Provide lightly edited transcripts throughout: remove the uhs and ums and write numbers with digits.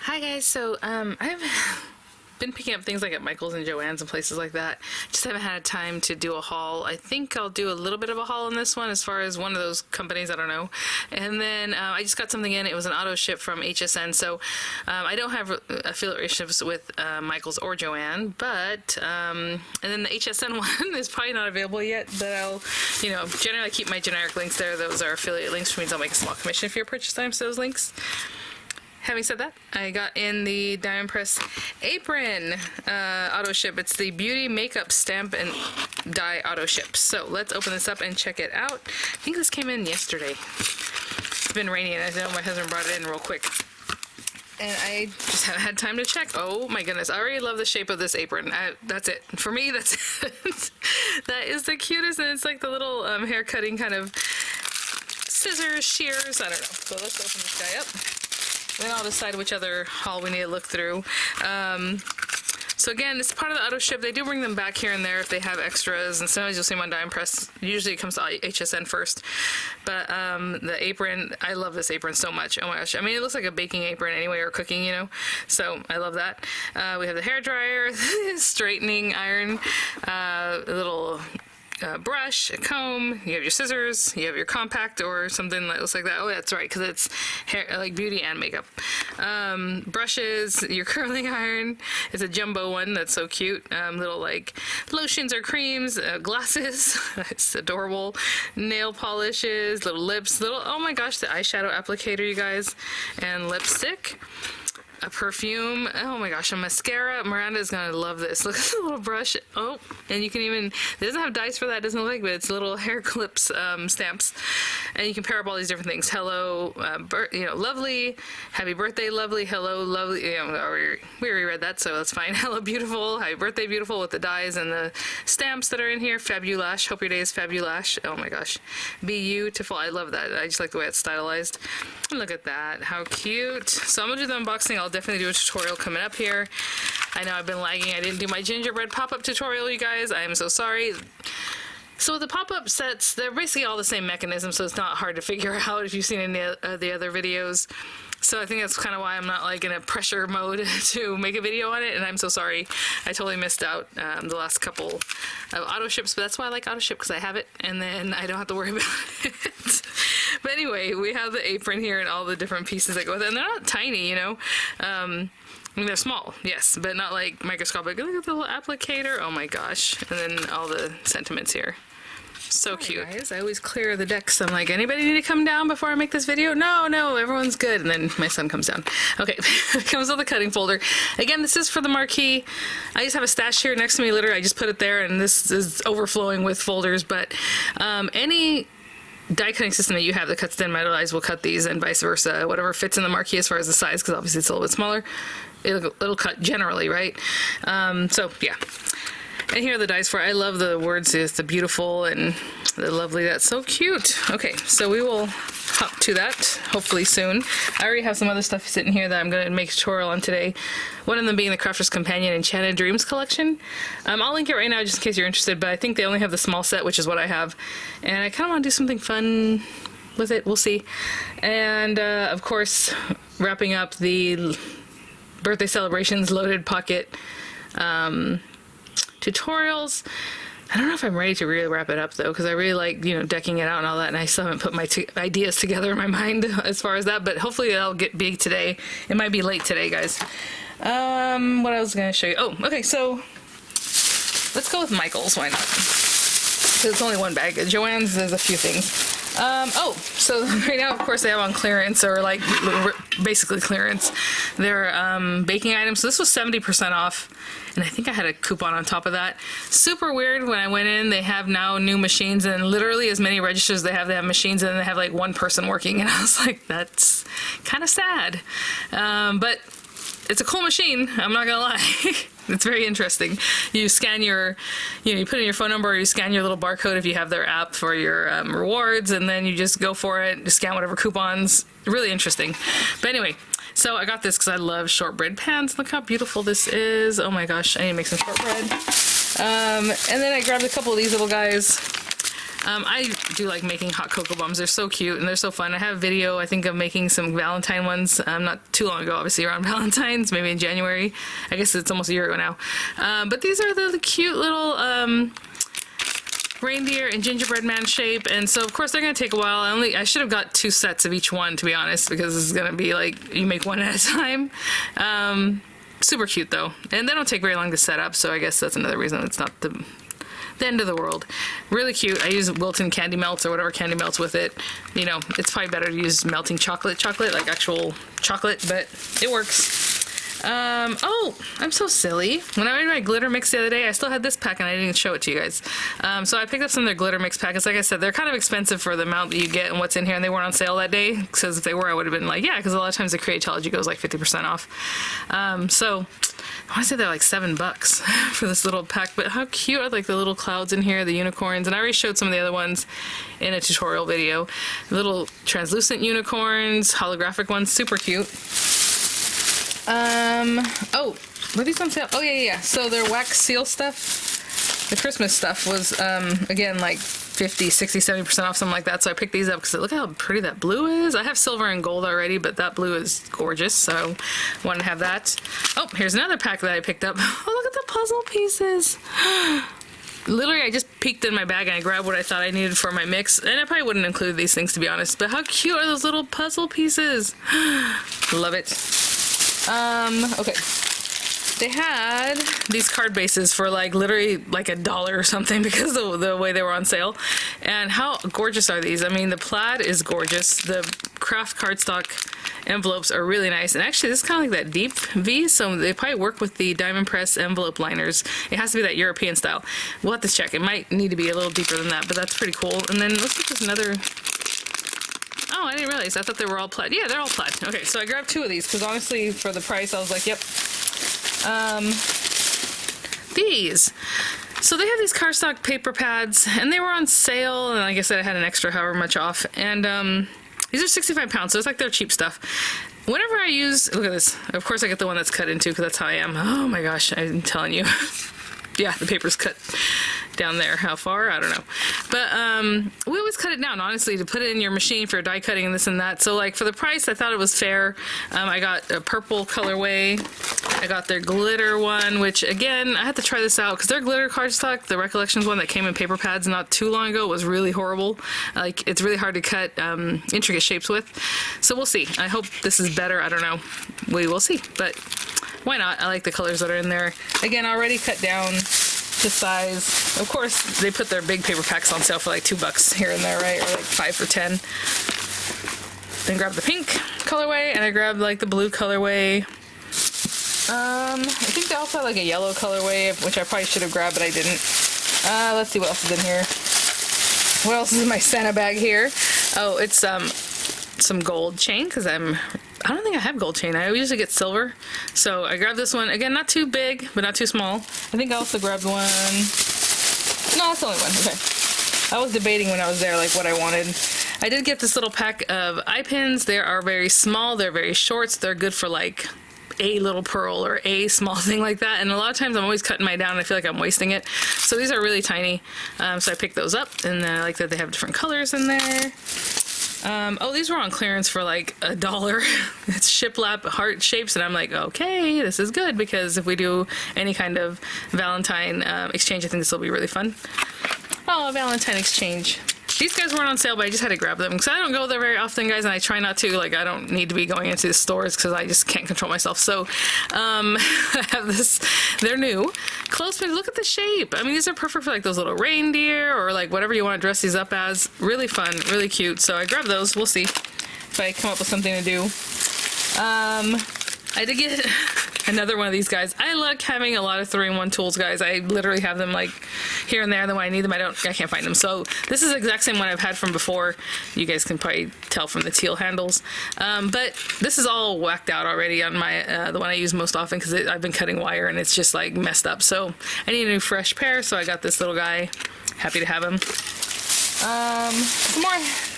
Hi guys, so I've been picking up things like at Michael's and Joann's and places like that. Just haven't had time to do a haul. I think I'll do a little bit of a haul on this one as far as one of those companies, I don't know. And then I just got something in. It was an auto ship from HSN. So I don't have affiliate relationships with Michael's or Joann, but and then the HSN one is probably not available yet, but I'll, generally I keep my generic links there. Those are affiliate links, which means I'll make a small commission if you're purchase times those links. Having said that, I got in the Diamond Press Apron auto ship. It's the Beauty Makeup Stamp and Die auto ship. So let's open this up and check it out. I think this came in yesterday. It's been raining and I know my husband brought it in real quick. And I just haven't had time to check. Oh my goodness, I already love the shape of this apron. That's it. For me, that's it. That is the cutest, and it's like the little hair cutting kind of scissors, shears, I don't know. So let's open this guy up. Then I'll decide which other haul we need to look through. So again, it's part of the auto ship. They do bring them back here and there if they have extras, and sometimes you'll see them on Diamond Press. Usually it comes to HSN first. But the apron, I love this apron so much. Oh my gosh. I mean, it looks like a baking apron anyway, or cooking, So I love that. We have the hair dryer, straightening iron, a little brush, a comb, you have your scissors, you have your compact or something that looks like that. Oh, that's right, because it's hair, like beauty and makeup. Brushes, your curling iron. It's a jumbo one that's so cute. Little like lotions or creams, glasses. It's adorable. Nail polishes, little lips, oh my gosh, the eyeshadow applicator, you guys, and lipstick. A perfume. Oh my gosh, a mascara. Miranda is gonna love this. Look at the little brush. Oh, and you can even, it doesn't have dice for that, it doesn't look like, but it's little hair clips, stamps. And you can pair up all these different things. Hello, lovely. Happy birthday, lovely. Hello, lovely. We already read that, so that's fine. Hello, beautiful. Happy birthday, beautiful, with the dies and the stamps that are in here. Fabulash. Hope your day is fabulash. Oh my gosh. Beautiful. I love that. I just like the way it's stylized. Look at that. How cute. So I'm gonna do the unboxing. I'll definitely do a tutorial coming up here. I know I've been lagging. I didn't do my gingerbread pop-up tutorial, you guys. I am so sorry. So the pop-up sets, they're basically all the same mechanism, so it's not hard to figure out if you've seen any of the other videos. So I think that's kind of why I'm not like in a pressure mode to make a video on it, and I'm so sorry. I totally missed out the last couple of auto ships, but that's why I like auto ship, because I have it, and then I don't have to worry about it. But anyway, we have the apron here and all the different pieces that go with it, and they're not tiny, I mean, they're small, yes, but not like microscopic. Look at the little applicator. Oh my gosh. And then all the sentiments here. So cute. Guys, I always clear the decks. I'm like, anybody need to come down before I make this video? No, everyone's good. And then my son comes down. Okay, it comes with a cutting folder. Again, this is for the marquee. I just have a stash here next to me, literally. I just put it there, and this is overflowing with folders. But any die cutting system that you have that cuts thin metal dies will cut these, and vice versa. Whatever fits in the marquee as far as the size, because obviously it's a little bit smaller, it'll cut generally, right? So yeah. And here are the dies for it. I love the words, it's the beautiful and the lovely. That's so cute. Okay, so we will hop to that hopefully soon. I already have some other stuff sitting here that I'm going to make a tutorial on today. One of them being the Crafter's Companion Enchanted Dreams collection. I'll link it right now just in case you're interested, but I think they only have the small set, which is what I have. And I kind of want to do something fun with it. We'll see. And of course, wrapping up the birthday celebrations loaded pocket tutorials. I don't know if I'm ready to really wrap it up though, because I really like, decking it out and all that, and I still haven't put my ideas together in my mind as far as that, but hopefully it'll get big today. It might be late today, guys. What I was going to show you. Oh, okay, so let's go with Michael's. Why not? Because it's only one bag. Joann's, there's a few things. So right now, of course, they have on clearance, or like basically clearance, their baking items. So this was 70% off, and I think I had a coupon on top of that. Super weird. When I went in, they have now new machines, and literally as many registers they have machines, and they have like one person working, and I was like, that's kind of sad. But it's a cool machine, I'm not gonna lie. It's very interesting. You scan your, you put in your phone number, or you scan your little barcode if you have their app for your rewards, and then you just go for it, just scan whatever coupons. Really interesting. But anyway, so I got this because I love shortbread pans. Look how beautiful this is. Oh my gosh, I need to make some shortbread. And then I grabbed a couple of these little guys. I do like making hot cocoa bombs. They're so cute and they're so fun. I have a video, I think, of making some Valentine ones, not too long ago, obviously around Valentine's, maybe in January. I guess it's almost a year ago now. But these are the cute little reindeer and gingerbread man shape, and so of course they're gonna take a while. I should have got 2 sets of each one, to be honest, because this is gonna be like you make one at a time. Super cute though, and they don't take very long to set up, so I guess that's another reason it's not the end of the world. Really cute. I use Wilton candy melts or whatever candy melts with it. You know, it's probably better to use melting chocolate, like actual chocolate, but it works. Oh, I'm so silly. When I made my glitter mix the other day, I still had this pack and I didn't show it to you guys. So I picked up some of their glitter mix packets. Like I said, they're kind of expensive for the amount that you get and what's in here, and they weren't on sale that day, because if they were, I would have been like, yeah, because a lot of times the Creatology goes like 50% off. So I want to say they're like $7 for this little pack, but how cute are like the little clouds in here, the unicorns, and I already showed some of the other ones in a tutorial video. Little translucent unicorns, holographic ones, super cute. Oh, were these on sale? Oh, yeah. So their wax seal stuff, the Christmas stuff was, again, like 50, 60, 70% off, something like that. So I picked these up because look how pretty that blue is. I have silver and gold already, but that blue is gorgeous, so I wanted to have that. Oh, here's another pack that I picked up. Oh, look at the puzzle pieces. Literally, I just peeked in my bag and I grabbed what I thought I needed for my mix, and I probably wouldn't include these things, to be honest, but how cute are those little puzzle pieces? Love it. Okay. They had these card bases for like literally like $1 or something because of the way they were on sale. And how gorgeous are these? I mean, the plaid is gorgeous. The craft cardstock envelopes are really nice. And actually, this is kind of like that deep V, so they probably work with the diamond press envelope liners. It has to be that European style. We'll have to check. It might need to be a little deeper than that, but that's pretty cool. And then looks like there's another... Oh, I didn't realize. I thought they were all plaid. Yeah, they're all plaid. Okay, so I grabbed 2 of these because honestly, for the price, I was like, yep. These. So they have these cardstock paper pads, and they were on sale, and like I said, I had an extra however much off. And these are 65 pounds, so it's like they're cheap stuff. Whenever I use, look at this. Of course, I get the one that's cut into because that's how I am. Oh my gosh, I'm telling you. Yeah, the paper's cut down there. How far? I don't know. But we always cut it down, honestly, to put it in your machine for die cutting and this and that. So like for the price, I thought it was fair. I got a purple colorway. I got their glitter one, which again, I had to try this out because their glitter cardstock, the Recollections one that came in paper pads not too long ago, was really horrible. Like it's really hard to cut intricate shapes with. So we'll see. I hope this is better. I don't know. We will see. But why not? I like the colors that are in there. Again, already cut down the size. Of course, they put their big paper packs on sale for like $2 here and there, right? Or like 5 for 10. Then grab the pink colorway, and I grabbed like the blue colorway. I think they also had like a yellow colorway, which I probably should have grabbed, but I didn't. Let's see what else is in here. What else is in my Santa bag here? Oh, it's some gold chain, because I don't think I have gold chain. I usually get silver. So I grabbed this one. Again, not too big, but not too small. I think I also grabbed one. No, that's the only one. Okay. I was debating when I was there, like, what I wanted. I did get this little pack of eye pins. They are very small. They're very short. So they're good for, like, a little pearl or a small thing like that. And a lot of times I'm always cutting mine down and I feel like I'm wasting it. So these are really tiny. So I picked those up, and I like that they have different colors in there. Oh, these were on clearance for like $1. It's shiplap heart shapes, and I'm like, okay, this is good, because if we do any kind of Valentine exchange, I think this will be really fun. Oh, Valentine exchange. These guys weren't on sale, but I just had to grab them because I don't go there very often, guys, and I try not to. Like, I don't need to be going into the stores because I just can't control myself. So I have this. They're new. Clothespins, look at the shape. I mean, these are perfect for like those little reindeer or like whatever you want to dress these up as. Really fun, really cute. So I grabbed those. We'll see if I come up with something to do. I did get another one of these guys. I like having a lot of 3-in-1 tools, guys. I literally have them like here and there, and then when I need them, I can't find them. So this is the exact same one I've had from before. You guys can probably tell from the teal handles. But this is all whacked out already on my the one I use most often, because I've been cutting wire and it's just like messed up. So I need a new fresh pair, so I got this little guy. Happy to have him. Some more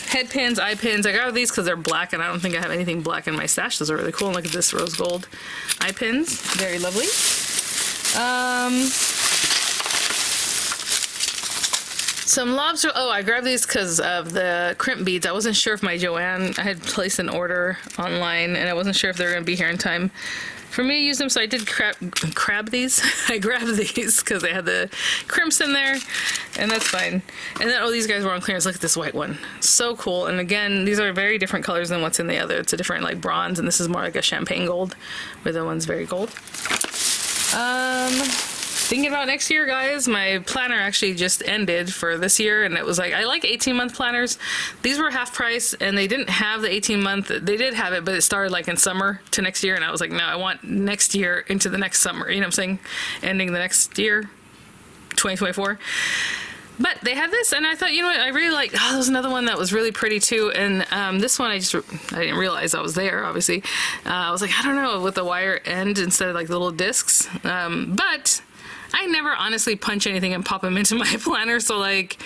head pins, eye pins. I got these because they're black, and I don't think I have anything black in my stash. Those are really cool. And look at this rose gold eye pins. Very lovely. Some lobster. Oh, I grabbed these because of the crimp beads. I wasn't sure if my Joanne, I had placed an order online and I wasn't sure if they were going to be here in time for me to use them. So I did crab these. I grabbed these because they had the crimps in there, and that's fine. And then, oh, these guys were on clearance. Look at this white one. So cool. And again, these are very different colors than what's in the other. It's a different like bronze, and this is more like a champagne gold, where the one's very gold. Thinking about next year, guys, my planner actually just ended for this year, and it was like, I like 18-month planners. These were half price, and they didn't have the 18-month. They did have it, but it started like in summer to next year, and I was like, no, I want next year into the next summer. You know what I'm saying? Ending the next year, 2024. But they had this, and I thought, you know what, I really like, oh, there was another one that was really pretty too, and this one I didn't realize I was there, obviously. I was like, I don't know, with the wire end instead of like the little discs, but I never honestly punch anything and pop them into my planner, so like,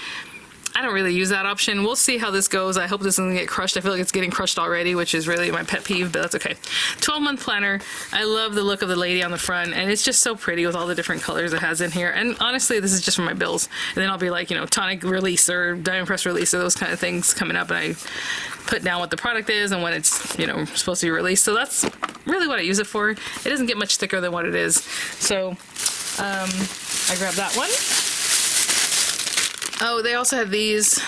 I don't really use that option. We'll see how this goes. I hope this doesn't get crushed. I feel like it's getting crushed already, which is really my pet peeve, but that's okay. 12-month planner. I love the look of the lady on the front, and it's just so pretty with all the different colors it has in here. And honestly, this is just for my bills. And then I'll be like, you know, tonic release or diamond press release or those kind of things coming up, and I put down what the product is and when it's, you know, supposed to be released. So that's really what I use it for. It doesn't get much thicker than what it is. So I grabbed that one. Oh, they also had these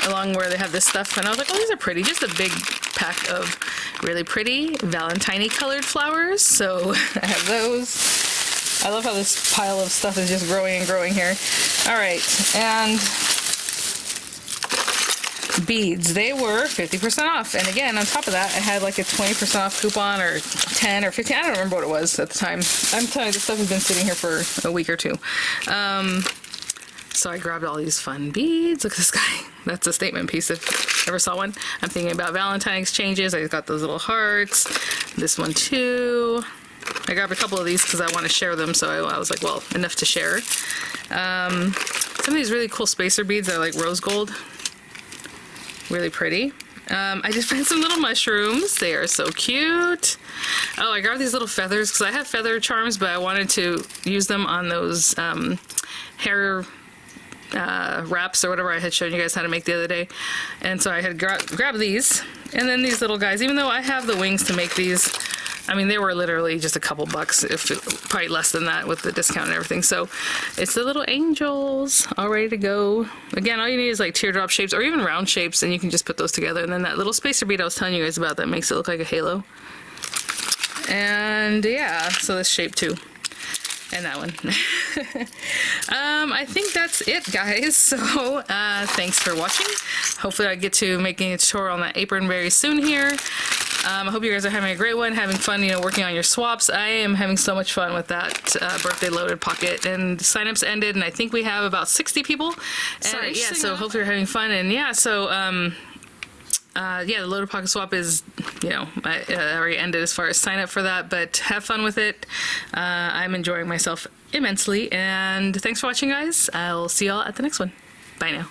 along where they have this stuff, and I was like, oh, these are pretty. Just a big pack of really pretty Valentine-y colored flowers. So I have those. I love how this pile of stuff is just growing and growing here. All right, and beads. They were 50% off. And again, on top of that, I had like a 20% off coupon, or 10 or 15. I don't remember what it was at the time. I'm telling you, this stuff has been sitting here for a week or two. So I grabbed all these fun beads. Look at this guy. That's a statement piece if you ever saw one. I'm thinking about Valentine exchanges. I got those little hearts. This one too. I grabbed a couple of these because I want to share them. So I was like, well, enough to share. Some of these really cool spacer beads are like rose gold. Really pretty. I just found some little mushrooms. They are so cute. Oh, I grabbed these little feathers because I have feather charms, but I wanted to use them on those hair wraps or whatever I had shown you guys how to make the other day. And so I had grabbed these, and then these little guys, even though I have the wings to make these, I mean, they were literally just a couple bucks, probably less than that with the discount and everything. So it's the little angels all ready to go. Again, all you need is like teardrop shapes or even round shapes, and you can just put those together. And then that little spacer bead I was telling you guys about that makes it look like a halo. And yeah, so this shape too. And that one. I think that's it, guys. So thanks for watching. Hopefully I get to making a tutorial on that apron very soon here. I hope you guys are having a great one, having fun, you know, working on your swaps. I am having so much fun with that birthday loaded pocket, and signups ended, and I think we have about 60 people. And yeah, so hopefully you're having fun. And yeah, so yeah, the loaded pocket swap is, you know, I already ended as far as sign up for that, but have fun with it. I'm enjoying myself immensely, and thanks for watching, guys. I'll see y'all at the next one. Bye now.